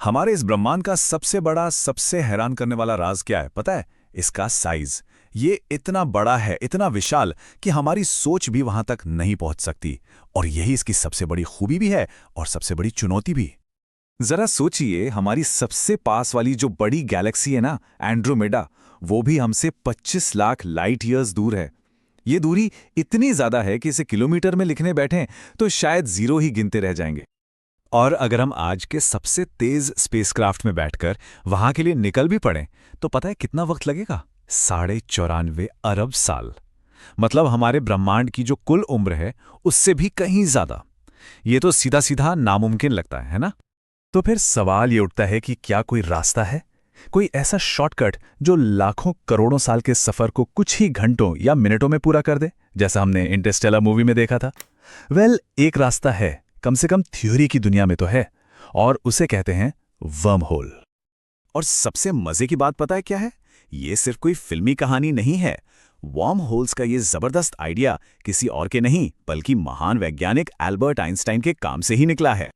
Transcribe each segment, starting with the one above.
हमारे इस ब्रह्मांड का सबसे बड़ा, सबसे हैरान करने वाला राज क्या है पता है? इसका साइज। ये इतना बड़ा है, इतना विशाल कि हमारी सोच भी वहां तक नहीं पहुंच सकती। और यही इसकी सबसे बड़ी खूबी भी है और सबसे बड़ी चुनौती भी। जरा सोचिए, हमारी सबसे पास वाली जो बड़ी गैलेक्सी है ना, एंड्रोमेडा, वो भी हमसे 25 लाख लाइट ईयर्स दूर है। ये दूरी इतनी ज्यादा है कि इसे किलोमीटर में लिखने बैठें तो शायद जीरो ही गिनते रह जाएंगे। और अगर हम आज के सबसे तेज स्पेसक्राफ्ट में बैठकर वहां के लिए निकल भी पड़ें, तो पता है कितना वक्त लगेगा? 94.5 अरब साल। मतलब हमारे ब्रह्मांड की जो कुल उम्र है, उससे भी कहीं ज्यादा। ये तो सीधा सीधा नामुमकिन लगता है ना? तो फिर सवाल ये उठता है कि क्या कोई रास्ता है, कोई ऐसा शॉर्टकट जो लाखों करोड़ों साल के सफर को कुछ ही घंटों या मिनटों में पूरा कर दे, जैसा हमने इंटरस्टेलर मूवी में देखा था? एक रास्ता है, कम से कम थ्योरी की दुनिया में तो है, और उसे कहते हैं वर्म होल। और सबसे मजे की बात पता है क्या है? ये सिर्फ कोई फिल्मी कहानी नहीं है। वर्म होल्स का ये जबरदस्त आइडिया किसी और के नहीं, बल्कि महान वैज्ञानिक एल्बर्ट आइंस्टाइन के काम से ही निकला है।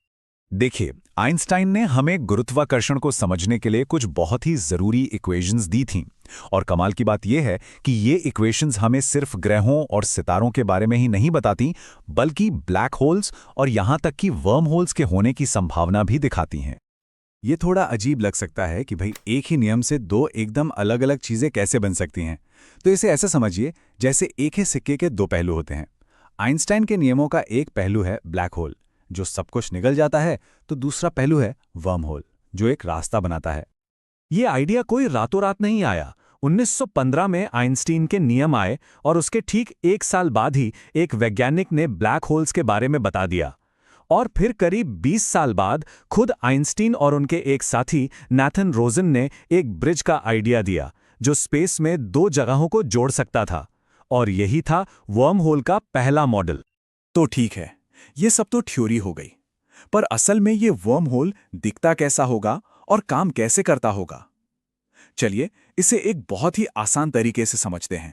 देखिए, आइंस्टाइन ने हमें गुरुत्वाकर्षण को समझने के लिए कुछ बहुत ही जरूरी इक्वेशंस दी थीं। और कमाल की बात यह है कि ये इक्वेशंस हमें सिर्फ ग्रहों और सितारों के बारे में ही नहीं बताती, बल्कि ब्लैक होल्स और यहां तक कि वर्म होल्स के होने की संभावना भी दिखाती हैं। ये थोड़ा अजीब लग सकता है कि भाई एक ही नियम से दो एकदम अलग अलग चीजें कैसे बन सकती हैं। तो इसे ऐसे समझिए जैसे एक ही सिक्के के दो पहलू होते हैं। आइंस्टाइन के नियमों का एक पहलू है ब्लैक होल, जो सब कुछ निगल जाता है, तो दूसरा पहलू है वर्म होल, जो एक रास्ता बनाता है। ये आइडिया कोई रातों रात नहीं आया। 1915 में आइंस्टीन के नियम आए और उसके ठीक एक साल बाद ही एक वैज्ञानिक ने ब्लैक होल्स के बारे में बता दिया। और फिर करीब 20 साल बाद खुद आइंस्टीन और उनके एक साथी नैथन रोजन ने एक ब्रिज का आइडिया दिया, जो स्पेस में दो जगहों को जोड़ सकता था। और यही था वर्म होल का पहला मॉडल। तो ठीक है, ये सब तो थ्योरी हो गई, पर असल में ये वर्म होल दिखता कैसा होगा और काम कैसे करता होगा? चलिए इसे एक बहुत ही आसान तरीके से समझते हैं।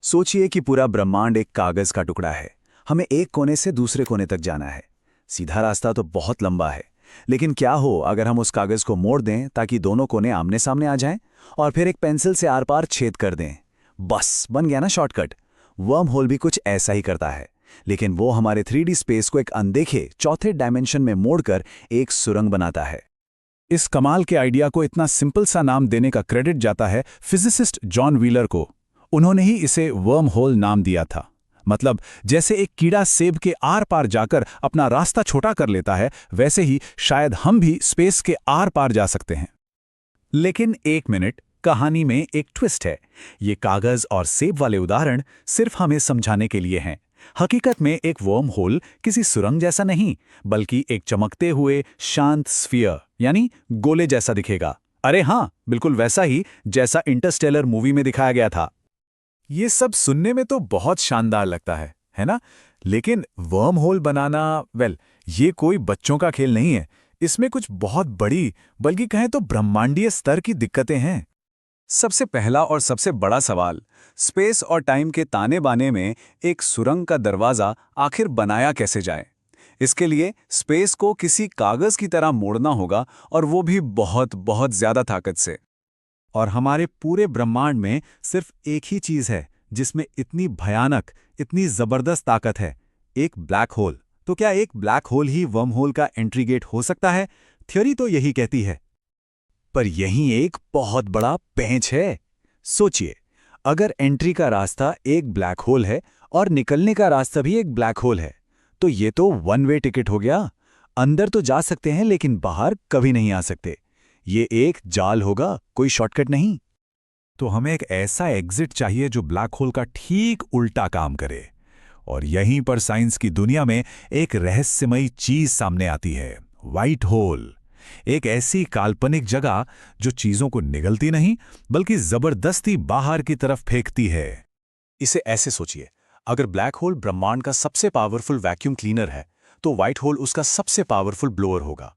सोचिए कि पूरा ब्रह्मांड एक कागज का टुकड़ा है। हमें एक कोने से दूसरे कोने तक जाना है। सीधा रास्ता तो बहुत लंबा है, लेकिन क्या हो अगर हम उस कागज को मोड़ दें ताकि दोनों कोने आमने सामने आ जाएं, और फिर एक पेंसिल से आर पार छेद कर दें? बस बन गया ना शॉर्टकट। वर्म होल भी कुछ ऐसा ही करता है, लेकिन वो हमारे 3D स्पेस को एक अनदेखे चौथे डायमेंशन में मोड़कर एक सुरंग बनाता है। इस कमाल के आइडिया को इतना सिंपल सा नाम देने का क्रेडिट जाता है फिजिसिस्ट जॉन व्हीलर को। उन्होंने ही इसे वर्म होल नाम दिया था। मतलब जैसे एक कीड़ा सेब के आर पार जाकर अपना रास्ता छोटा कर लेता है, वैसे ही शायद हम भी स्पेस के आर पार जा सकते हैं। लेकिन एक मिनट, कहानी में एक ट्विस्ट है। ये कागज और सेब वाले उदाहरण सिर्फ हमें समझाने के लिए हैं। हकीकत में एक वर्म होल किसी सुरंग जैसा नहीं, बल्कि एक चमकते हुए शांत स्फीयर यानी गोले जैसा दिखेगा। अरे हाँ, बिल्कुल वैसा ही जैसा इंटरस्टेलर मूवी में दिखाया गया था। ये सब सुनने में तो बहुत शानदार लगता है ना? लेकिन वर्म होल बनाना, ये कोई बच्चों का खेल नहीं है। इसमें कुछ बहुत बड़ी, बल्कि कहें तो ब्रह्मांडीय स्तर की दिक्कतें हैं। सबसे पहला और सबसे बड़ा सवाल, स्पेस और टाइम के ताने बाने में एक सुरंग का दरवाजा आखिर बनाया कैसे जाए? इसके लिए स्पेस को किसी कागज की तरह मोड़ना होगा, और वो भी बहुत बहुत ज्यादा ताकत से। और हमारे पूरे ब्रह्मांड में सिर्फ एक ही चीज है जिसमें इतनी भयानक, इतनी जबरदस्त ताकत है, एक ब्लैक होल। तो क्या एक ब्लैक होल ही वर्म होल का एंट्री गेट हो सकता है? थ्योरी तो यही कहती है। पर यहीं एक बहुत बड़ा पेंच है। सोचिए, अगर एंट्री का रास्ता एक ब्लैक होल है और निकलने का रास्ता भी एक ब्लैक होल है, तो ये तो वन वे टिकट हो गया। अंदर तो जा सकते हैं, लेकिन बाहर कभी नहीं आ सकते। ये एक जाल होगा, कोई शॉर्टकट नहीं। तो हमें एक ऐसा एग्जिट चाहिए जो ब्लैक होल का ठीक उल्टा काम करे। और यहीं पर साइंस की दुनिया में एक रहस्यमयी चीज सामने आती है, व्हाइट होल। एक ऐसी काल्पनिक जगह जो चीजों को निगलती नहीं, बल्कि जबरदस्ती बाहर की तरफ फेंकती है। इसे ऐसे सोचिए, अगर ब्लैक होल ब्रह्मांड का सबसे पावरफुल वैक्यूम क्लीनर है, तो व्हाइट होल उसका सबसे पावरफुल ब्लोअर होगा।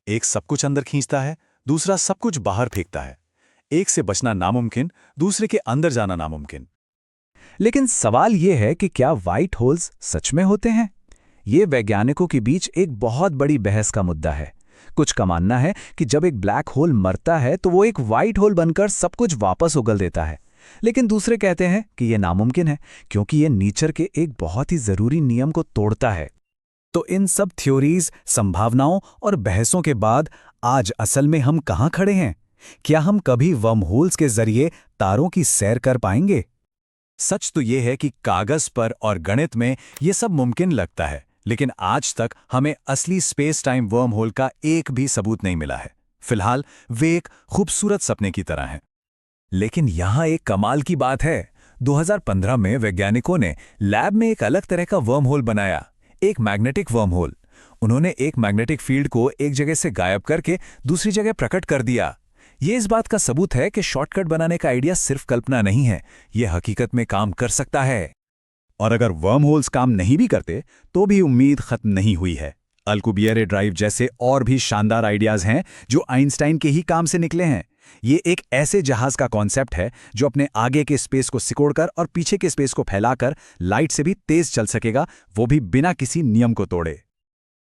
एक सब कुछ अंदर खींचता है, दूसरा सब कुछ बाहर फेंकता है। एक से बचना नामुमकिन, दूसरे के अंदर जाना नामुमकिन। लेकिन सवाल यह है कि क्या व्हाइट होल्स सच में होते हैं? ये वैज्ञानिकों के बीच एक बहुत बड़ी बहस का मुद्दा है। कुछ का मानना है कि जब एक ब्लैक होल मरता है तो वो एक वाइट होल बनकर सब कुछ वापस उगल देता है, लेकिन दूसरे कहते हैं कि यह नामुमकिन है क्योंकि यह नेचर के एक बहुत ही जरूरी नियम को तोड़ता है। तो इन सब थ्योरीज, संभावनाओं और बहसों के बाद आज असल में हम कहाँ खड़े हैं? क्या हम कभी वर्महोल्स के जरिए तारों की सैर कर पाएंगे? सच तो यह है कि कागज पर और गणित में यह सब मुमकिन लगता है, लेकिन आज तक हमें असली स्पेस टाइम वर्महोल का एक भी सबूत नहीं मिला है। फिलहाल वे एक खूबसूरत सपने की तरह हैं। लेकिन यहां एक कमाल की बात है। 2015 में वैज्ञानिकों ने लैब में एक अलग तरह का वर्महोल बनाया, एक मैग्नेटिक वर्महोल। उन्होंने एक मैग्नेटिक फील्ड को एक जगह से गायब करके दूसरी जगह प्रकट कर दिया। ये इस बात का सबूत है कि शॉर्टकट बनाने का आइडिया सिर्फ कल्पना नहीं है, यह हकीकत में काम कर सकता है। और अगर वर्महोल्स काम नहीं भी करते तो भी उम्मीद खत्म नहीं हुई है। अल्कुबियरे ड्राइव जैसे और भी शानदार आइडियाज हैं जो आइंस्टाइन के ही काम से निकले हैं। ये एक ऐसे जहाज का कॉन्सेप्ट है जो अपने आगे के स्पेस को सिकोड़कर और पीछे के स्पेस को फैलाकर लाइट से भी तेज चल सकेगा, वो भी बिना किसी नियम को तोड़े।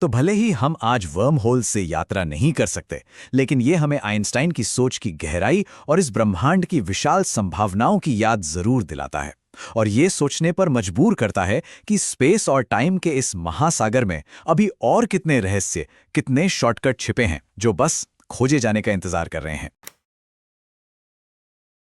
तो भले ही हम आज वर्म होल से यात्रा नहीं कर सकते, लेकिन ये हमें आइंस्टाइन की सोच की गहराई और इस ब्रह्मांड की विशाल संभावनाओं की याद जरूर दिलाता है, और ये सोचने पर मजबूर करता है कि स्पेस और टाइम के इस महासागर में अभी और कितने रहस्य, कितने शॉर्टकट छिपे हैं जो बस खोजे जाने का इंतजार कर रहे हैं।